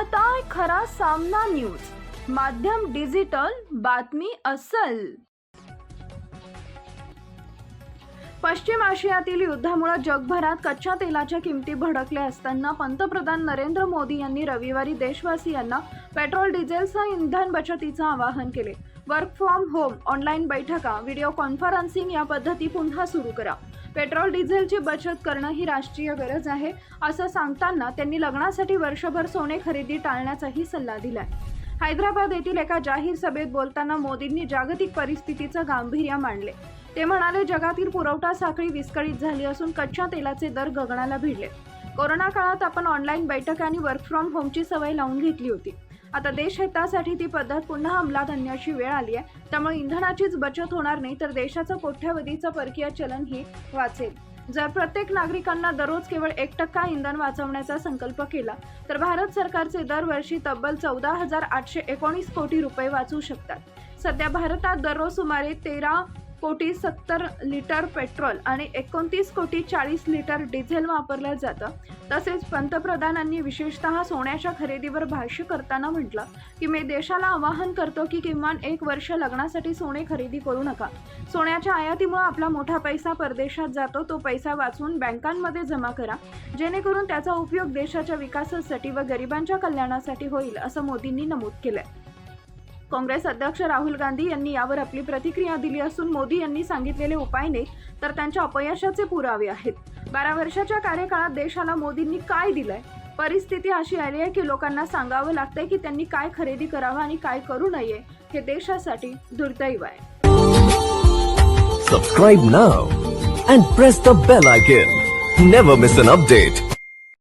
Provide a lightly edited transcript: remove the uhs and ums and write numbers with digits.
पाहताय खरा सामना न्यूज, माध्यम डिजिटल, बातमी अस्सल। पश्चिम आशियातील युद्धामुळे जगभरात कच्च्या तेलाच्या किमती भडकल्या असताना पंतप्रधान नरेंद्र मोदी यांनी रविवारी देशवासियांना पेट्रोल डिझेलसह इंधन बचतीचे आवाहन केले। वर्क फ्रॉम होम, ऑनलाईन बैठका, व्हिडिओ कॉन्फरन्सिंग या पद्धती पुन्हा सुरू करा। पेट्रोल डिझेलची बचत करणं ही राष्ट्रीय गरज आहे असं सांगताना त्यांनी लग्नासाठी वर्षभर सोने खरेदी टाळण्याचाही सल्ला दिलाय। हैदराबाद येथील एका जाहीर सभेत बोलताना मोदींनी जागतिक परिस्थितीचं गांभीर्य मांडले। ते म्हणाले, जगातील पुरवठा साखळी विस्कळीत झाली असून कच्च्या तेलाचे दर गगनाला भिडले। कोरोना काळात आपण ऑनलाईन बैठका आणि वर्क फ्रॉम होमची सवय लावून घेतली होती। आता देशहितासाठी ती पद्धत पुन्हा अंमलात आणण्याची वेळ आली आहे। त्यामुळे इंधनाचीच बचत होणार नाही तर देशाचं कोट्यवधीचं परकीय चलनही वाचेल। जर प्रत्येक नागरिकांना दररोज केवळ 1% इंधन वाचवण्याचा संकल्प केला तर भारत सरकारचे दरवर्षी तब्बल 14,819 कोटी रुपये वाचू शकतात। सध्या भारतात दररोज सुमारे 13,70 लिटर पेट्रोल आणि 29,40 लिटर डिझेल वापरलं जातं। तसेच पंतप्रधानांनी विशेषतः सोन्याच्या खरेदीवर भाष्य करताना म्हटलं की मी देशाला आवाहन करतो की किमान 1 वर्ष लग्नासाठी सोने खरेदी करू नका। सोन्याच्या आयातीमुळे आपला मोठा पैसा परदेशात जातो, तो पैसा वाचवून बँकांमध्ये जमा करा, जेणेकरून त्याचा उपयोग देशाच्या विकासासाठी व गरिबांच्या कल्याणासाठी होईल असं मोदींनी नमूद केलंय। काँग्रेस अध्यक्ष राहुल गांधी यांनी यावर आपली प्रतिक्रिया दिली असून मोदी यांनी सांगितलेले उपाय नाही तर त्यांच्या अपयशाचे पुरावे आहेत। 12 वर्षाच्या कार्यकाळात देशाला मोदींनी काय दिलंय? परिस्थिती अशी आली आहे की लोकांना सांगावं लागतंय की त्यांनी काय खरेदी करावं आणि काय करू नये। हे देशासाठी दुर्दैव आहे। Subscribe now and press the bell icon. Never miss an update.